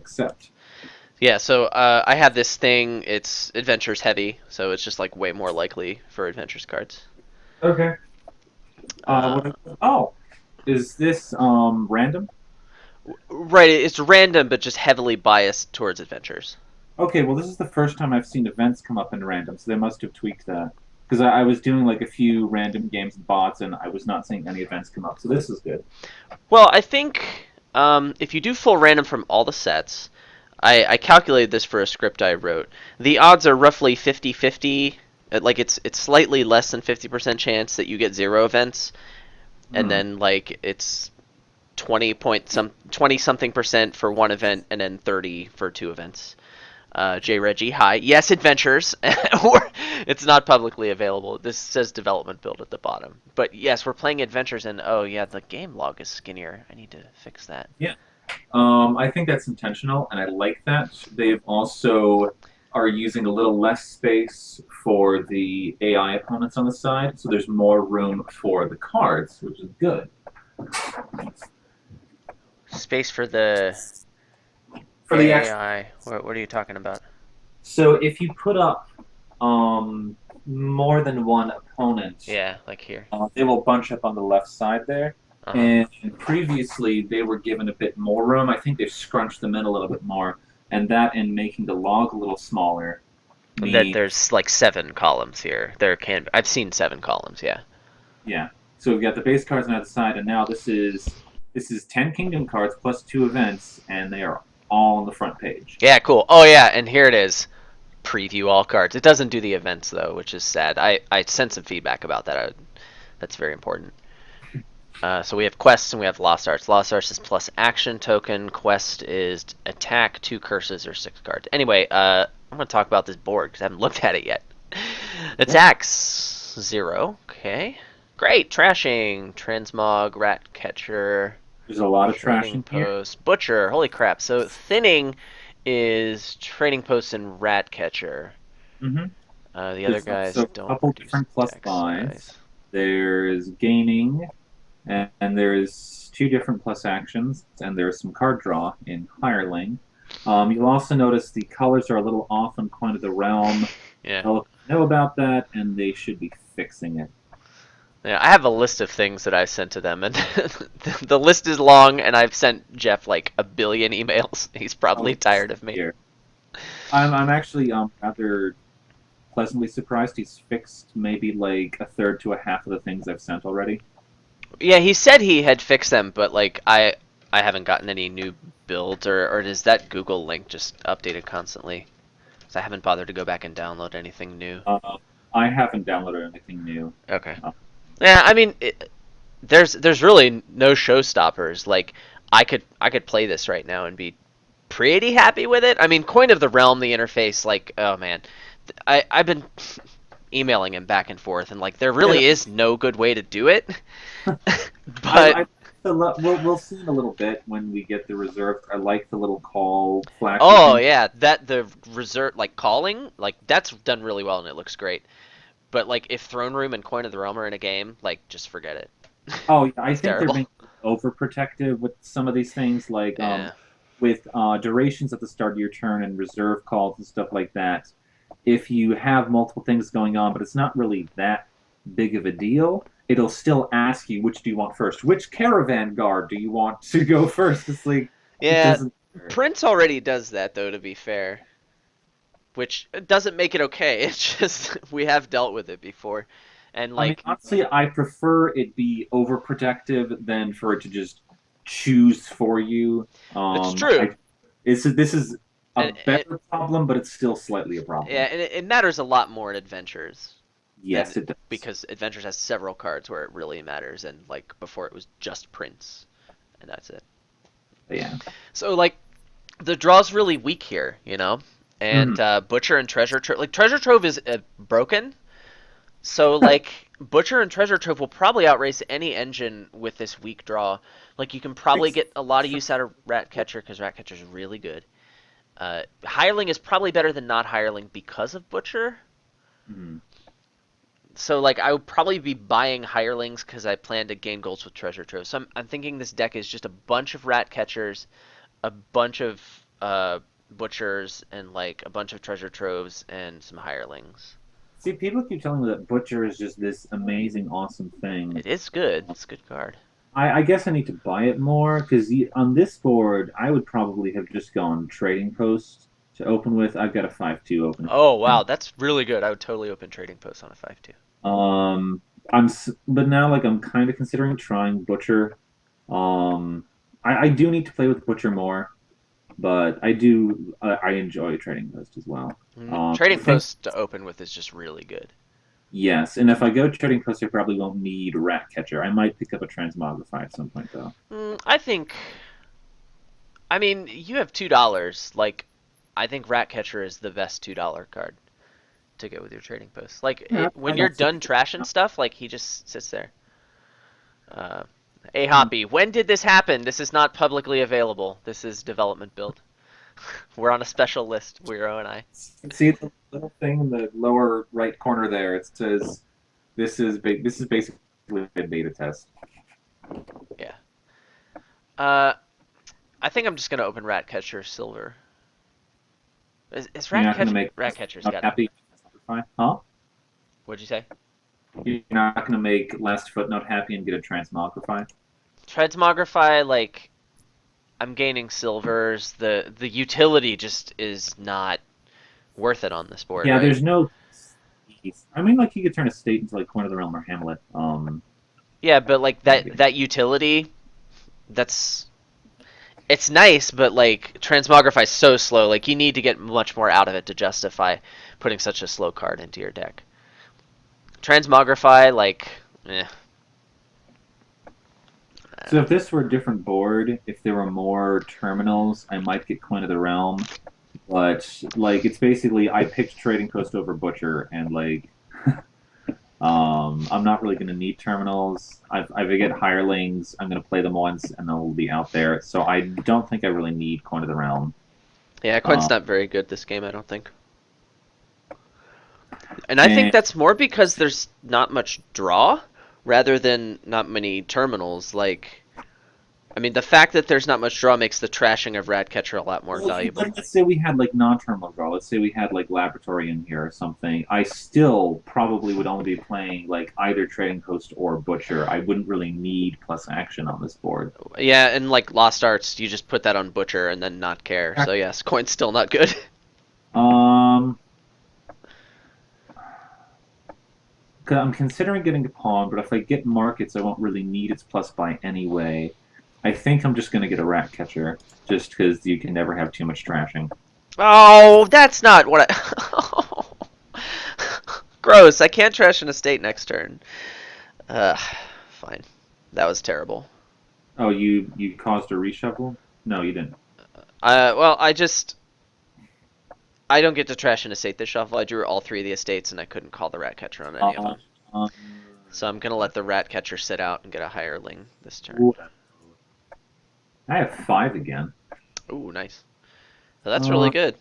accept. Yeah, so I have this thing. It's adventures heavy, so it's just like way more likely for adventures cards. Okay. Uh, Oh, is this random? right, it's random, but just heavily biased towards adventures. Okay, well, this is the first time I've seen events come up in random, so they must have tweaked that. Because I was doing like a few random games and bots, and I was not seeing any events come up, so this is good. Well, I think if you do full random from all the sets, I calculated this for a script I wrote. The odds are roughly 50-50. Like it's slightly less than 50% chance that you get zero events, and Hmm. then like it's 20 something percent for one event, and then 30 for two events. J Reggie, hi. Yes, adventures. It's not publicly available. This says development build at the bottom. But yes, we're playing adventures, and oh yeah, the game log is skinnier. I need to fix that. Yeah. I think that's intentional, and I like that. They've also are using a little less space for the AI opponents on the side, so there's more room for the cards, which is good. Space for the For the actual, AI. What are you talking about? so if you put up um, more than one opponent, Yeah, like here. they will bunch up on the left side there. Uh huh. And previously, they were given a bit more room. I think they've scrunched them in a little bit more, and that in making the log a little smaller That means there's like 7 columns here. I've seen 7 columns. Yeah. yeah. So we've got the base cards on the other side, and now this is 10 kingdom cards plus two events, and they are all on the front page. Yeah, cool. Oh yeah, and here it is. Preview all cards. It doesn't do the events though, which is sad. I sent some feedback about that. That's very important. So we have quests and we have lost arts. Lost arts is plus action token. Quest is attack, 2 curses, or 6 cards. Anyway, I'm going to talk about this board because I haven't looked at it yet. Yeah. Attacks 0. Okay, great. Trashing, transmog, rat catcher, There's a lot of trash trading in here. post, butcher. Holy crap! So thinning is trading post and rat catcher. Mm-hmm. The other There's guys also a don't couple produce different plus deck buys. size. There's gaining, and there's two different plus actions, and there's some card draw in hireling. You'll also notice the colors are a little off on Coin of the Realm. Yeah. They'll know about that, and they should be fixing it. Yeah, I have a list of things that I've sent to them, and the list is long, and I've sent Jeff like a billion emails. He's Oh, probably tired of me. here. I'm actually rather pleasantly surprised. He's fixed maybe like a third to a half of the things I've sent already. Yeah, he said he had fixed them, but like I haven't gotten any new builds, or is that Google link just updated constantly? Because I haven't bothered to go back and download anything new. I haven't downloaded anything new. Okay. Uh, Yeah, I mean, there's really no showstoppers. Like I could play this right now and be pretty happy with it. I mean, Coin of the Realm, the interface, like, oh man, I've been emailing him back and forth, and like, there yeah, really is no good way to do it. I, But I we'll see in a little bit when we get the reserve. I like the little call flashy oh thing. yeah, that the reserve like calling, like that's done really well and it looks great. But like, if Throne Room and Coin of the Realm are in a game, like, just forget it. Oh, yeah, I It's think they're terrible. being overprotective with some of these things, like Yeah. with durations at the start of your turn and reserve calls and stuff like that. If you have multiple things going on, but it's not really that big of a deal, it'll still ask you which do you want first. Which caravan guard do you want to go first? It's like it Yeah, doesn't. Prince already does that though, to be fair, which doesn't make it okay. It's just we have dealt with it before, and I mean, like honestly, I prefer it be overprotective than for it to just choose for you. it's true, This is a and better problem, but it's still slightly a yeah, problem. and it matters a lot more in Adventures than Yes, it does. because Adventures has several cards where it really matters, and like before it was just Prince, and that's it. Yeah. So like the draw's really weak here, you know, and Hmm. Butcher and Treasure Trove, like Treasure Trove is broken. So like Butcher and Treasure Trove will probably outrace any engine with this weak draw. Like you can probably get a lot of use out of Ratcatcher because Ratcatcher's really good. Hireling is probably better than not Hireling because of Butcher. Hmm. So like I would probably be buying Hirelings because I plan to gain golds with Treasure Trove. So I'm thinking this deck is just a bunch of Ratcatchers, a bunch of uh, butchers and like a bunch of treasure troves and some hirelings. See, people keep telling me that Butcher is just this amazing, awesome thing. It is good. It's a good card. I guess I need to buy it more because on this board, I would probably have just gone Trading Post to open with. I've got a 5-2 open Oh wow, hand. that's really good. I would totally open trading posts on a 5-2. Um, but now like I'm kind of considering trying Butcher. Um, I do need to play with Butcher more, but I enjoy Trading Post as well. I Trading think posts to open with is just really good. yes, and if I go Trading Post, I probably won't need Rat Catcher. I might pick up a Transmogrify at some point though. I think. I mean, you have $2. Like, I think Ratcatcher is the best $2 card to get with your trading post. Like, Yeah, when I you're got done 60. trashing stuff, like he just sits there. Uh, hey Hoppy, when did this happen? This is not publicly available. This is development build. We're on a special list, Weiro and I. See the little thing in the lower right corner there. It says this is basically a beta test. Yeah. Uh, I think I'm just gonna open Ratcatcher Silver. Is You're not going to Ratcatcher? make Ratcatcher's not got. happy, huh? What'd you say? You're not going to make last footnote happy and get a transmogrify. Transmogrify, like, I'm gaining silvers. The utility just is not worth it on this board, Yeah, right? there's no. I mean, like you could turn a state into like Coin of the Realm or Hamlet. Yeah, but like that utility, that's it's nice, but like Transmogrify is so slow. Like you need to get much more out of it to justify putting such a slow card into your deck. Transmogrify, like, eh. So if this were a different board, if there were more terminals, I might get Coin of the Realm. But like, it's basically I picked Trading Post over Butcher, and like I'm not really going to need terminals. I get hirelings. I'm going to play them once, and they'll be out there. So I don't think I really need Coin of the Realm. Yeah, Coin's Um, not very good this game, I don't think. And I think and that's more because there's not much draw rather than not many terminals. Like, I mean, the fact that there's not much draw makes the trashing of Ratcatcher a lot more well, valuable. let's say we had like non-terminal draw. Let's say we had like Laboratory in here or something. I still probably would only be playing like either Trading Post or Butcher. I wouldn't really need plus action on this board. Yeah, and like Lost Arts, you just put that on Butcher and then not care. So yes, Coin's still not good. Um, I'm considering getting a pawn, but if I get markets, I won't really need its plus buy anyway. I think I'm just going to get a rat catcher, just because you can never have too much trashing. Oh, that's not what I. Gross! I can't trash an estate next turn. Ugh, fine. That was terrible. Oh, you caused a reshuffle? No, you didn't. Well, I don't get to trash an estate this shuffle. I drew all three of the estates and I couldn't call the rat catcher on any of Um, them. So I'm gonna let the rat catcher sit out and get a hireling this turn. ooh, I have 5 again. Ooh, nice. So that's really Uh, good.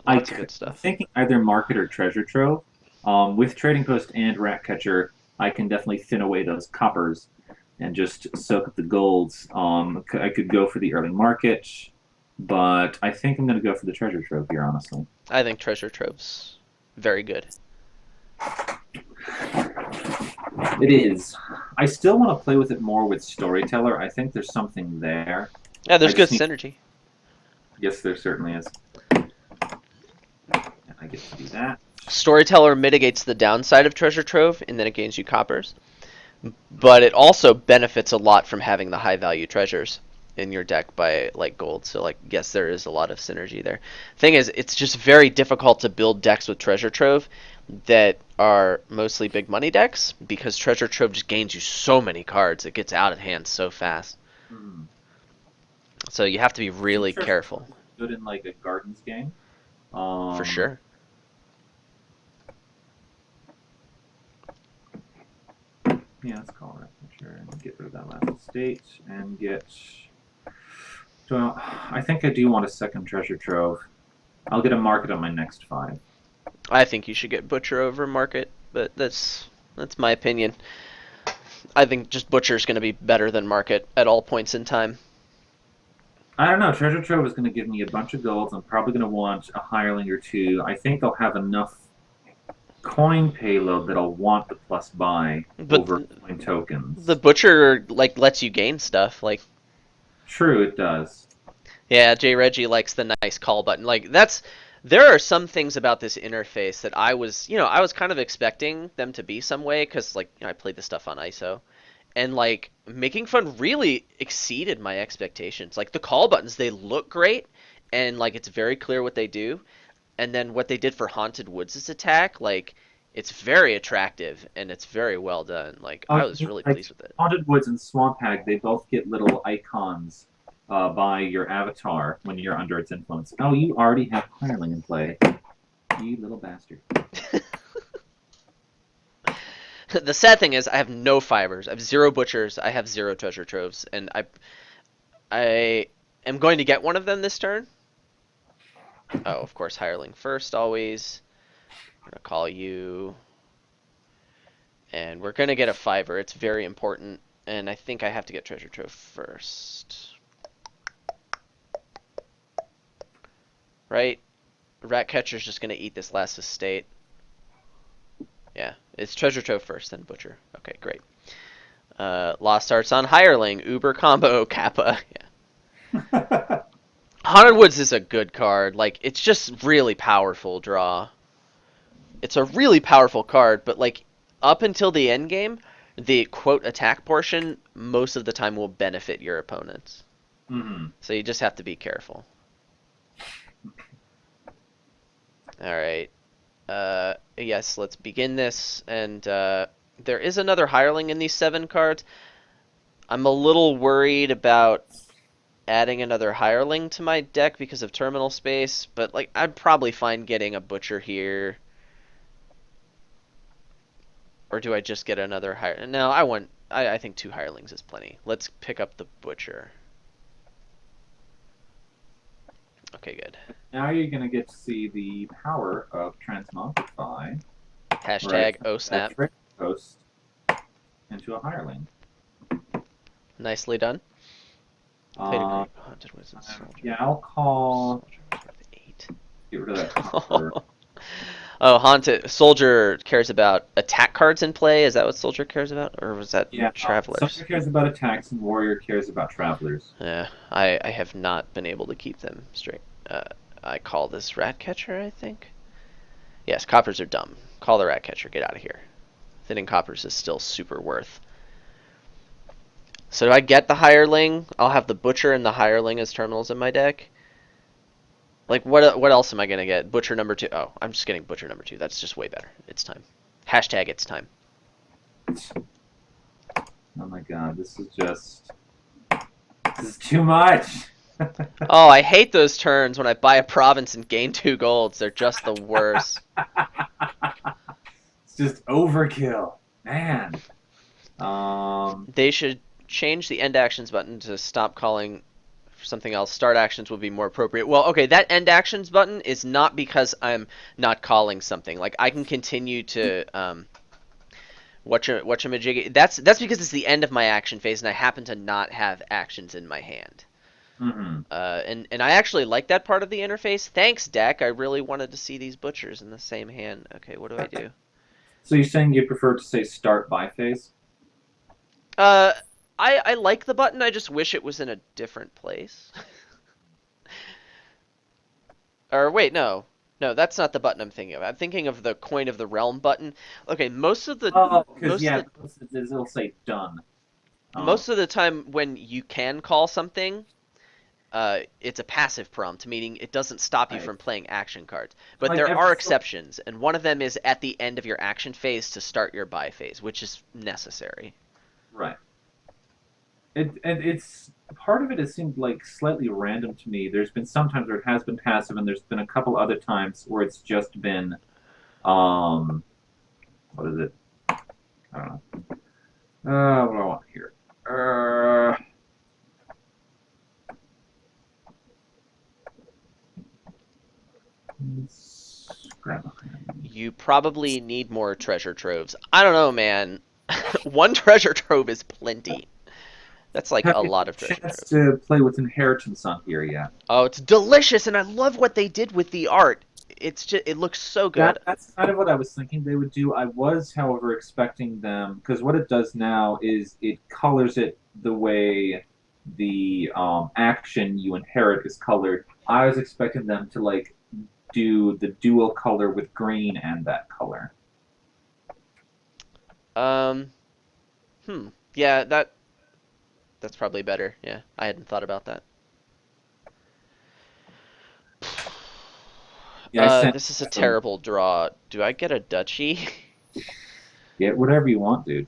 Lots of good I'm stuff. thinking either market or treasure trove. With Trading Post and rat catcher, I can definitely thin away those coppers and just soak up the golds. I could go for the early market, but I think I'm going to go for the treasure trove here, honestly. I think treasure trove's very good. It is. I still want to play with it more with Storyteller. I think there's something there. Yeah, I there's good just need. synergy. Yes, there certainly is. And I get to do that. Storyteller mitigates the downside of treasure trove in that it gains you coppers, but it also benefits a lot from having the high value treasures in your deck by like gold. So like yes, there is a lot of synergy there. Thing is, it's just very difficult to build decks with treasure trove that are mostly big money decks because treasure trove just gains you so many cards. It gets out of hand so fast. Hmm. So you have to be I think really treasure careful trove is good in like a gardens game. for Um, sure. yeah, let's call that picture and get rid of that last state and get. So I think I do want a second treasure trove. I'll get a market on my next 5. I think you should get Butcher over Market, but that's my opinion. I think just Butcher's going to be better than Market at all points in time. I don't know. Treasure Trove is going to give me a bunch of golds. I'm probably going to want a hireling or two. I think they'll have enough coin payload that I'll want the plus buy But over coin the tokens. butcher like lets you gain stuff. Like, True, it does. yeah, Jay Reggie likes the nice call button. Like that's there are some things about this interface that I was kind of expecting them to be some way because I played this stuff on ISO, and like making fun really exceeded my expectations. Like the call buttons, they look great, and like it's very clear what they do, and then what they did for Haunted Woods' attack, like it's very attractive and it's very well done. Like I was Yeah, really like pleased with it. Haunted Woods and Swamp Hag, they both get little icons by your avatar when you're under its influence. Oh, you already have hireling in play, you little bastard. The sad thing is I have no fibers. I have zero butchers. I have zero treasure troves, and I am going to get one of them this turn. Oh, of course, hireling first always. I'm gonna call you, and we're gonna get a fiver. It's very important, and I think I have to get treasure trove first, right? Rat catcher's just gonna eat this last estate. Yeah, it's treasure trove first, then butcher. Okay, great. Lost Arts on hireling, Uber combo Kappa. Yeah. Haunted Woods is a good card. Like it's just really powerful draw. It's a really powerful card, but like up until the end game, the quote attack portion most of the time will benefit your opponents. Hmm. So you just have to be careful. All right. Yes, let's begin this. And there is another hireling in these 7 cards. I'm a little worried about adding another hireling to my deck because of terminal space, but like I'd probably find getting a butcher here. Or do I just get another hire? No, I think 2 hirelings is plenty. Let's pick up the butcher. Okay, good. Now you're going to get to see the power of transmogrify, right? Hashtag oh That snap. trick post into a hireling. Nicely done. Play to Uh, create haunted wizard soldier. yeah, I'll call. Soldier is worth 8. Get rid of that copper. Oh, haunted soldier cares about attack cards in play. Is that what soldier cares about, or was that Yeah, travelers? Soldier cares about attacks and Warrior cares about travelers. Yeah, I have not been able to keep them straight. I call this rat catcher, I think. Yes, coppers are dumb. Call the rat catcher. Get out of here. Thinning coppers is still super worth. So do I get the hireling? I'll have the butcher and the hireling as terminals in my deck. Like what else am I gonna get? Butcher number 2. Oh, I'm just getting butcher number 2. That's just way better. It's time. Hashtag it's time. Oh my god, this is too much. Oh, I hate those turns when I buy a province and gain 2 golds. They're just the worst. It's just overkill, man. They should change the end actions button to stop calling something else. Start actions would be more appropriate. Well, okay, that end actions button is not because I'm not calling something. Like I can continue to whatchamajiggy. That's because it's the end of my action phase and I happen to not have actions in my hand. hmm And I actually like that part of the interface. Thanks, deck. I really wanted to see these butchers in the same hand. Okay, what do I do? So you're saying you prefer to say start by phase? Uh, I like the button. I just wish it was in a different place. Or wait, no. No, that's not the button I'm thinking of. I'm thinking of the Coin of the Realm button. Okay, Oh, because most of yeah, the it'll say done. Um, most of the time when you can call something, it's a passive prompt, meaning it doesn't stop you right. from playing action cards. But Like there every are so exceptions, and one of them is at the end of your action phase to start your buy phase, which is necessary. right. It's part of it. It seemed like slightly random to me. There's been some times where it has been passive, and there's been a couple other times where it's just been um, what is it? I don't know. What do I want here? Let's grab a You probably need more treasure troves. I don't know, man. One treasure trove is plenty. That's like Have a you lot had of a treasure chance troves. to play with Inheritance on here yet? Oh, it's delicious, and I love what they did with the art. It's just it looks so good. That's kind of what I was thinking they would do. I was, however, expecting them because what it does now is it colors it the way the action you inherit is colored. I was expecting them to like do the dual color with green and that color. Um, yeah, that's probably better. Yeah, I hadn't thought about that. Yeah, I sent This is a some. terrible draw. Do I get a duchy? Get whatever you want, dude.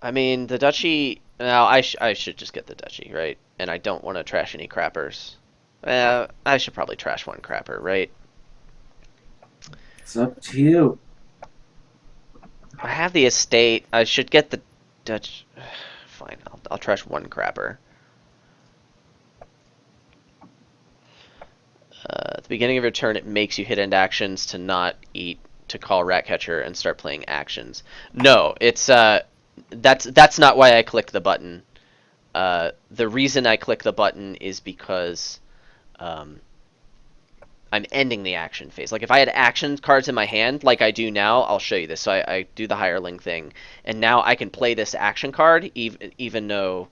I mean, the duchy. Now, I should just get the duchy, right? And I don't want to trash any crappers. I should probably trash one crapper, right? It's up to you. I have the estate. I should get the Dutch. Fine, I'll trash one crapper. At the beginning of your turn, it makes you hit end actions to not eat to call Ratcatcher and start playing actions. No, it's that's not why I click the button. The reason I click the button is because um, I'm ending the action phase. Like if I had action cards in my hand, like I do now, I'll show you this. So I do the hireling thing, and now I can play this action card even though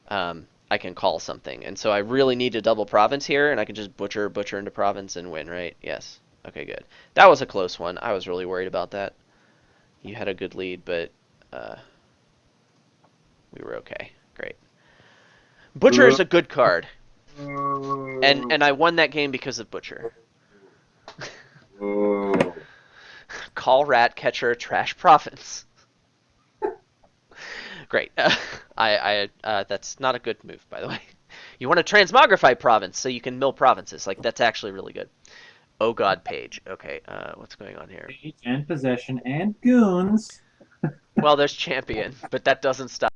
I can call something. And so I really need to double province here, and I can just butcher into province and win, right? Yes. Okay, good. That was a close one. I was really worried about that. You had a good lead, but uh, we were okay. Great. Butcher is a good card, and I won that game because of Butcher. Whoa. Call rat catcher trash province. Great. That's not a good move, by the way. You want to transmogrify province so you can mill provinces. Like that's actually really good. Oh God, page. Okay, what's going on here? Page and possession and goons. Well, there's champion, but that doesn't stop.